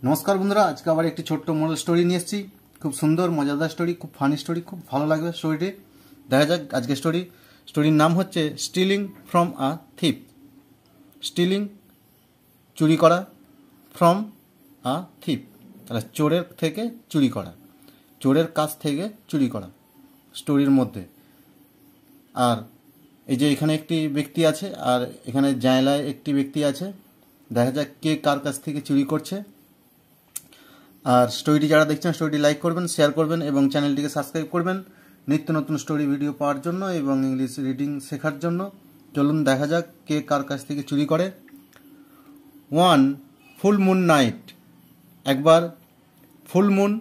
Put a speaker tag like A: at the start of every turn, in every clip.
A: নমস্কার বন্ধুরা, আজকে আবার একটি ছোট্ট মোরাল স্টোরি নিয়ে এসেছি। খুব সুন্দর মজাদার স্টোরি, খুব ফানি স্টোরি, খুব ভালো লাগবে স্টোরিটি। দেখা যাক আজকে স্টোরির নাম হচ্ছে স্টিলিং ফ্রম আ থিপ। স্টিলিং চুরি করা, ফ্রম আ থিপ তাহলে চোরের থেকে চুরি করা, চোরের কাছ থেকে চুরি করা স্টোরির মধ্যে। আর এই যে এখানে একটি ব্যক্তি আছে আর এখানে জানলায় একটি ব্যক্তি আছে। দেখা যাক কে কার কাছ থেকে চুরি করছে। আর স্টোরিটি যারা দেখছেন স্টোরিটি লাইক করবেন, শেয়ার করবেন এবং চ্যানেলটিকে সাবস্ক্রাইব করবেন নিত্য নতুন স্টোরি ভিডিও পাওয়ার জন্য এবং ইংলিশ রিডিং শেখার জন্য। চলুন দেখা যাক কে কার কাছ থেকে চুরি করে। ওয়ান ফুল মুন নাইট, একবার full moon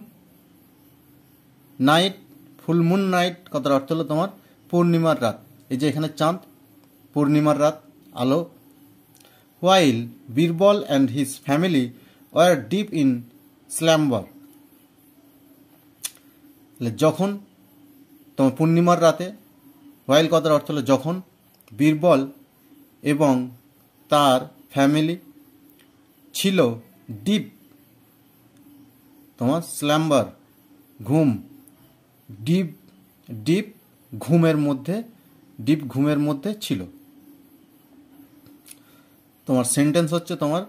A: night. Full moon night কথার অর্থ হলো তোমার পূর্ণিমার রাত। এই যে এখানে চাঁদ, পূর্ণিমার রাত, আলো। While Birbal and his family were deep in slumber, যখন তোমার পূর্ণিমার রাতে, হোয়াইল কথার অর্থ হলো যখন, বীরবল এবং তার ফ্যামিলি ছিল ডিপ তোমার স্ল্যাম্বার ঘুম, ডিপ ডিপ ঘুমের মধ্যে, ডিপ ঘুমের মধ্যে ছিল। তোমার সেন্টেন্স হচ্ছে তোমার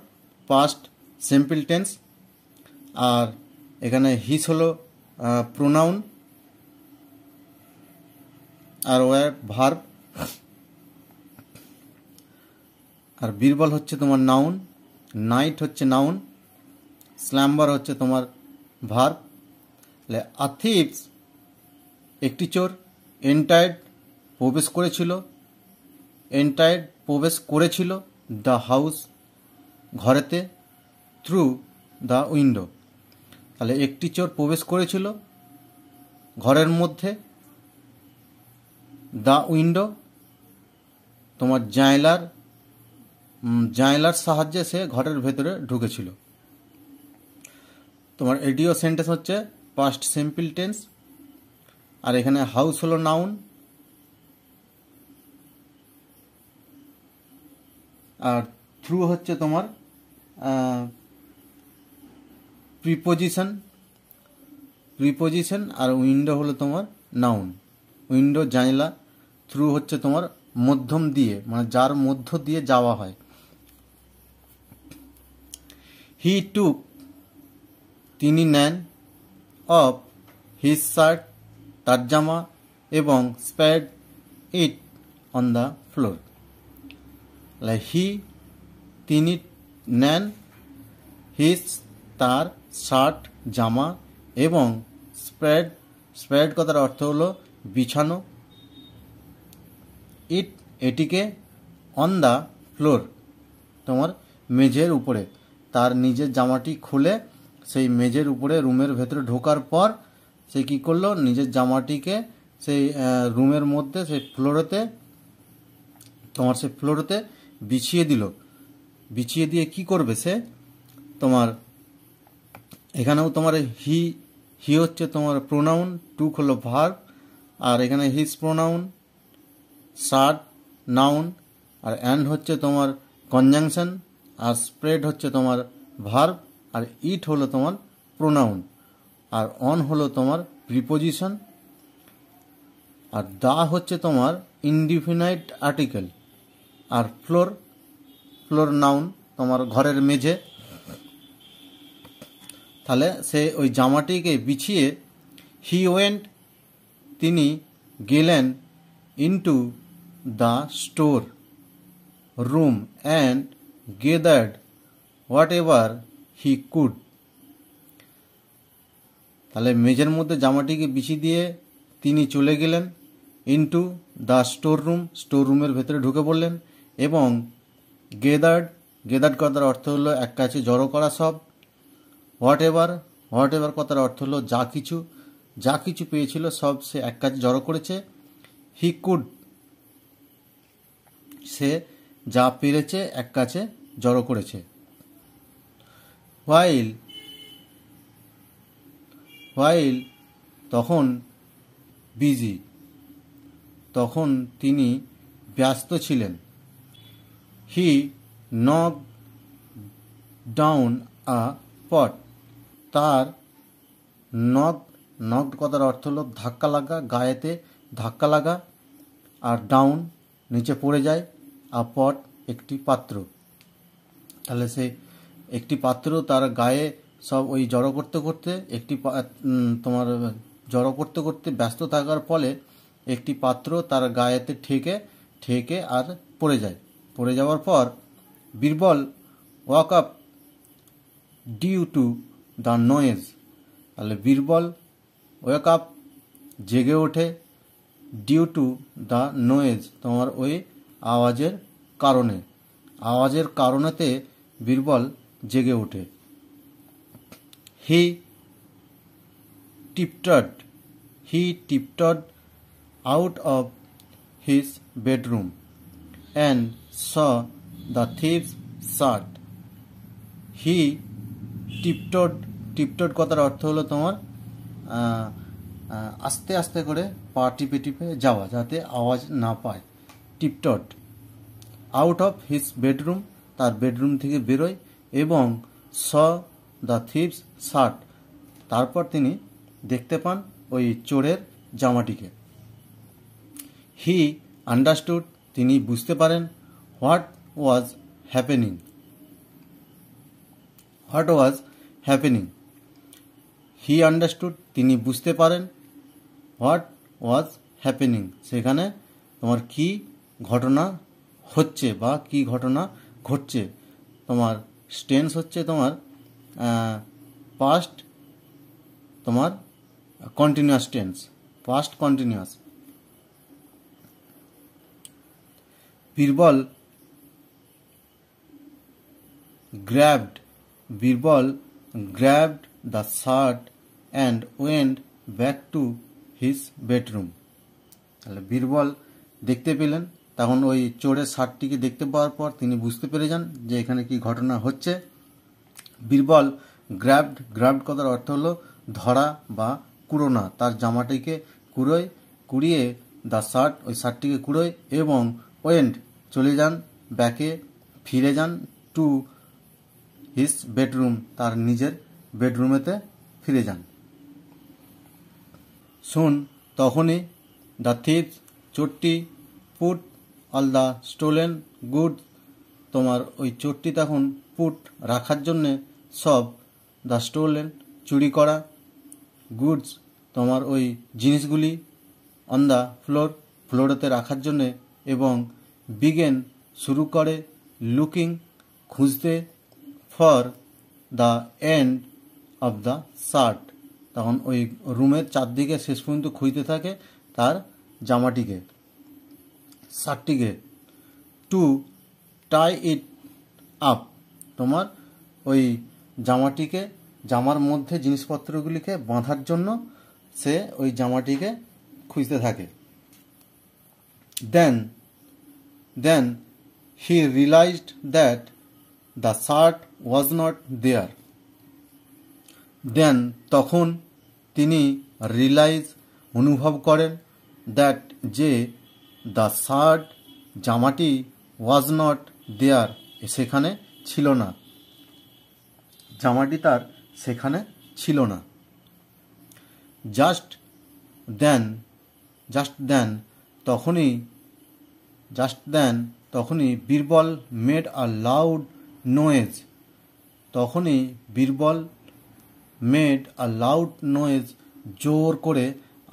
A: পাস্ট সিম্পল টেন্স। আর এখানে হিস হলো প্রোনাউন আর ওয়ার ভার্ব। আর বীরবল হচ্ছে তোমার নাউন, নাইট হচ্ছে নাউন, স্ল্যাম্বার হচ্ছে তোমার ভার্ব। আ থিপস একটি চোর, এন্টায়ার্ড প্রবেশ করেছিল, এন্টায়ার্ড প্রবেশ করেছিল দ্য হাউস ঘরেতে, থ্রু দ্য উইন্ডো। তাহলে একটি চোর প্রবেশ করেছিল ঘরের মধ্যে, দ্য উইন্ডো তোমার জানলার সাহায্যে সে ঘরের ভেতরে ঢুকেছিল। তোমার এডিও সেন্টেন্স হচ্ছে পাস্ট সিম্পল টেন্স। আর এখানে হাউস হলো নাউন আর থ্রু হচ্ছে তোমার প্রিপোজিশন আর উইন্ডো হলো তোমার নাউন। উইন্ডো জানলা, থ্রু হচ্ছে তোমার মধ্যম দিয়ে, মানে যার মধ্য দিয়ে যাওয়া হয়। হি টুক তিনি নেন, অফ হিজ শার্ট তার জামা, এবং spread it on the floor. He তিনি নেন, হিজ তার শার্ট জামা, এবং স্প্রেড কথার অর্থ হলো বিছানো, ইট এটিকে, অন দ্য ফ্লোর তোমার মেঝের উপরে। তার নিজের জামাটি খুলে সেই মেঝের উপরে রুমের ভেতরে ঢোকার পর সে কী করলো, নিজের জামাটিকে সেই রুমের মধ্যে সেই ফ্লোরেতে তোমার সেই ফ্লোরেতে বিছিয়ে দিল। বিছিয়ে দিয়ে কি করবে সে, তোমার এখানেও তোমার হি হচ্ছে তোমার প্রোনাউন, টুক হলো ভার্ব, আর এখানে হিজ প্রোনাউন, শার্ট নাউন, আর অ্যান্ড হচ্ছে তোমার কনজাংশন, আর স্প্রেড হচ্ছে তোমার ভার্ব, আর ইট হলো তোমার প্রোনাউন, আর অন হলো তোমার প্রিপোজিশন, আর দা হচ্ছে তোমার ইনডিফিনাইট আর্টিকেল, আর ফ্লোর নাউন তোমার ঘরের মেঝে। তাহলে সে ওই জামাটিকে বিছিয়ে, হি ওয়েন্ট তিনি গেলেন, into the store room and গেদার্ড what ever he could. তাহলে মেঝের মধ্যে জামাটিকে বিছিয়ে দিয়ে তিনি চলে গেলেন ইনটু দ্য স্টোর রুমের ভেতরে ঢুকে পড়লেন, এবং গেদার্ড কথার অর্থ হলো এক কাছে জড়ো করা সব। হোয়াট এভার কথার অর্থ হলো যা কিছু পেয়েছিল সব সে এক কাছে জড়ো করেছে। হি কুড সে যা পেরেছে এক কাছে জড়ো করেছে। হোয়াইল তখন বিজি, তখন তিনি ব্যস্ত ছিলেন। হি নক ডাউন আ পট, তার নক কথার অর্থ হলো ধাক্কা লাগা, গায়েতে ধাক্কা লাগা, আর ডাউন নিচে পড়ে যায়, আর পট একটি পাত্র। তাহলে সে একটি পাত্র তার গায়ে সব ওই জড়ো করতে করতে তোমার জড়ো করতে করতে ব্যস্ত থাকার ফলে একটি পাত্র তার গায়েতে ঠেকে আর পড়ে যায়। পড়ে যাওয়ার পর Birbal wake up due to the noise. তাহলে বীরবল ওয়াক আপ জেগে ওঠে, ডিউ টু দ্য নয়েজ তোমার ওই আওয়াজের কারণেতে বীরবল জেগে ওঠে। হি tiptoed out of his bedroom and saw the thieves sat. He tiptoed কথার অর্থ হলো তোমার আস্তে আস্তে করে পা টিপে টিপে যাওয়া, যাতে আওয়াজ না পায়। tiptoed out of his bedroom, তার বেডরুম থেকে বেরোয়, এবং saw the thieves sat, তারপর তিনি দেখতে পান ওই চোরের জামাটিকে। হি আন্ডারস্টুড, তিনি বুঝতে পারেন, what was happening. He understood, তিনি বুঝতে পারেন, হোয়াট ওয়াজ হ্যাপেনিং, সেখানে তোমার কি ঘটনা হচ্ছে বা কি ঘটনা ঘটছে। তোমার টেন্স হচ্ছে তোমার পাস্ট, তোমার continuous tense, past continuous. Birbal grabbed the shirt and went back to his bedroom. তাহলে বীরবল দেখতে পেলেন, তখন ওই চোরের শার্টটিকে দেখতে পাওয়ার পর তিনি বুঝতে পেরে যান যে এখানে কি ঘটনা হচ্ছে। বীরবল গ্র্যাবড কথার অর্থ হলো ধরা বা কুড়োনা, তার জামাটিকে কুড়িয়ে দ্য শার্ট, ওই শার্টটিকে কুড়োয়, এবং ওয়েন্ট চলে যান, ব্যাকে ফিরে যান, টু হিজ বেডরুম, তার নিজের বেডরুমেতে ফিরে যান। শুন তখনই দ্য থিপস, চোরটি, put all the stolen goods, তোমার ওই চোরটি তখন পুট রাখার জন্যে সব, দ্য স্টোলেন চুরি করা, গুডস তোমার ওই জিনিসগুলি, অন দ্য ফ্লোরেতে রাখার জন্যে, এবং বিগেন শুরু করে, লুকিং খুঁজতে, for the end of the shirt, তখন ওই রুমের চারদিকে শেষ পর্যন্ত খুঁজতে থাকে তার জামাটিকে, শার্টটিকে। টু টাই ইট আপ, তোমার ওই জামার মধ্যে জিনিসপত্রগুলিকে বাঁধার জন্য সে ওই জামাটিকে খুঁজতে থাকে। Then he realised that the shirt was not there. Then তখন তিনি অনুভব করেন, দ্যাট যে, দ্য শার্ট জামাটি, ওয়াজ নট দেয়ার সেখানে ছিল না, জামাটি তার সেখানে ছিল না। জাস্ট দেন তখনই বীরবল মেড আ লাউড নোয়েজ, তখনই বীরবল মেড আ লাউড নোয়েজ, জোর করে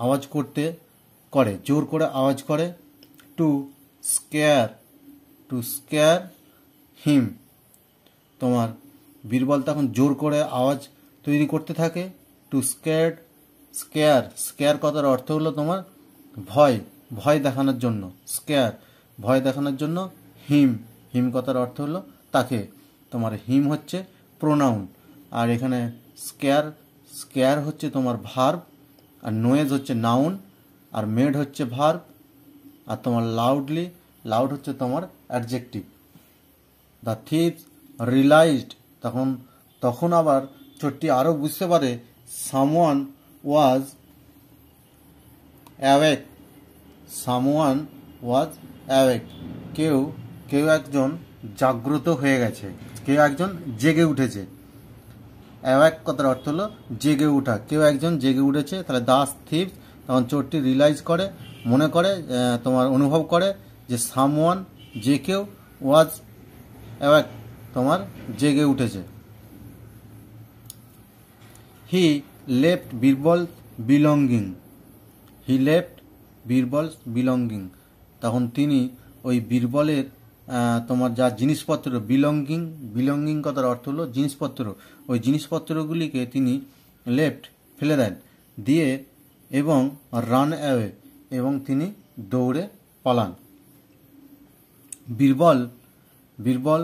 A: আওয়াজ করে, টু স্কেয়ার হিম, তোমার বীরবল তখন জোর করে আওয়াজ তৈরি করতে থাকে। টু স্কেয়ার কথার অর্থ হলো তোমার ভয় দেখানোর জন্য, ভয় দেখানোর জন্য। হিম কথার অর্থ হলো তাকে, তোমার হিম হচ্ছে প্রোনাউন, আর এখানে স্কেয়ার হচ্ছে তোমার ভার্ব, আর নোয়েজ হচ্ছে নাউন, আর মেড হচ্ছে ভার্ব, আর তোমার লাউড হচ্ছে তোমার অ্যাডজেক্টিভ। দ্য থিপস রিয়েলাইজড, তখন আবার চোরটি আরও বুঝতে পারে, সামওয়ান ওয়াজ অ্যাওয়েক, কেউ একজন জাগ্রত হয়ে গেছে, কেউ একজন জেগে উঠেছে। অ্যাওয়াক কথার অর্থ হলো জেগে ওঠা, কেউ একজন জেগে উঠেছে। তাহলে দাস থিপস, তখন চোরটি রিয়েলাইজ করে, মনে করে, তোমার অনুভব করে যে সামওয়ান, যে কেউ, ওয়াজ অ্যাওয়াক, তোমার জেগে উঠেছে। He left Birbal belonging, he left Birbal belonging, তখন তিনি ওই বীরবলের তোমার যা জিনিসপত্র, বিলঙ্গিং, বিলঙ্গিং কথার অর্থ হলো জিনিসপত্র, ওই জিনিসপত্রগুলিকে তিনি লেফট, ফেলে দেন, দিয়ে এবং রান অ্যাওয়ে, এবং তিনি দৌড়ে পালান। বীরবল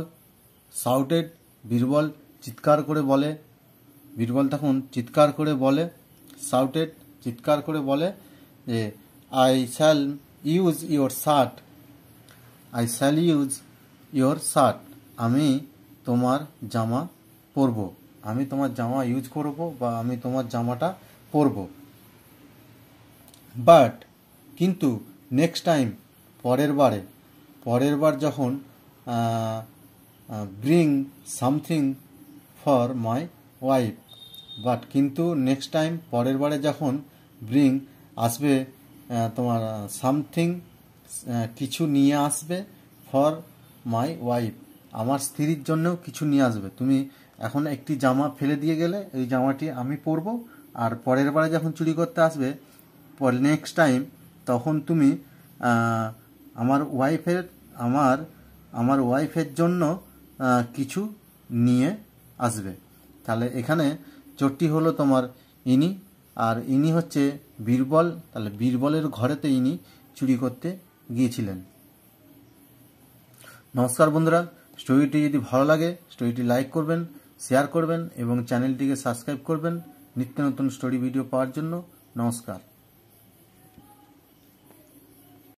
A: শাউটেড, বীরবল চিৎকার করে বলে, বীরবল তখন চিৎকার করে বলে, শাউটেড চিৎকার করে বলে যে I shall use your shirt, I shall use your shirt, আমি তোমার জামা পরব, আমি তোমার জামা ইউজ করব, বা আমি তোমার জামাটা পরব। বাট কিন্তু নেক্সট টাইম, পরের বার যখন bring something for my wife, but কিন্তু নেক্সট টাইম, পরের বারে যখন ব্রিং আসবে, তোমার সামথিং কিছু নিয়ে আসবে, ফর মাই ওয়াইফ আমার স্ত্রীর জন্যও কিছু নিয়ে আসবে। তুমি এখন একটি জামা ফেলে দিয়ে গেলে, এই জামাটি আমি পরব, আর পরের বারে যখন চুরি করতে আসবে, নেক্সট টাইম, তখন তুমি আমার ওয়াইফের জন্য কিছু নিয়ে আসবে। তাহলে এখানে চোরটি হলো তোমার ইনি, আর ইনি হচ্ছে বীরবল। তাহলে বীরবলের ঘরেতে ইনি চুরি করতে গিয়েছিলেন। নমস্কার বন্ধুরা, স্টোরিটি যদি ভালো লাগে স্টোরিটি লাইক করবেন, শেয়ার করবেন এবং চ্যানেলটিকে সাবস্ক্রাইব করবেন নিত্য নতুন স্টোরি ভিডিও পাওয়ার জন্য। নমস্কার।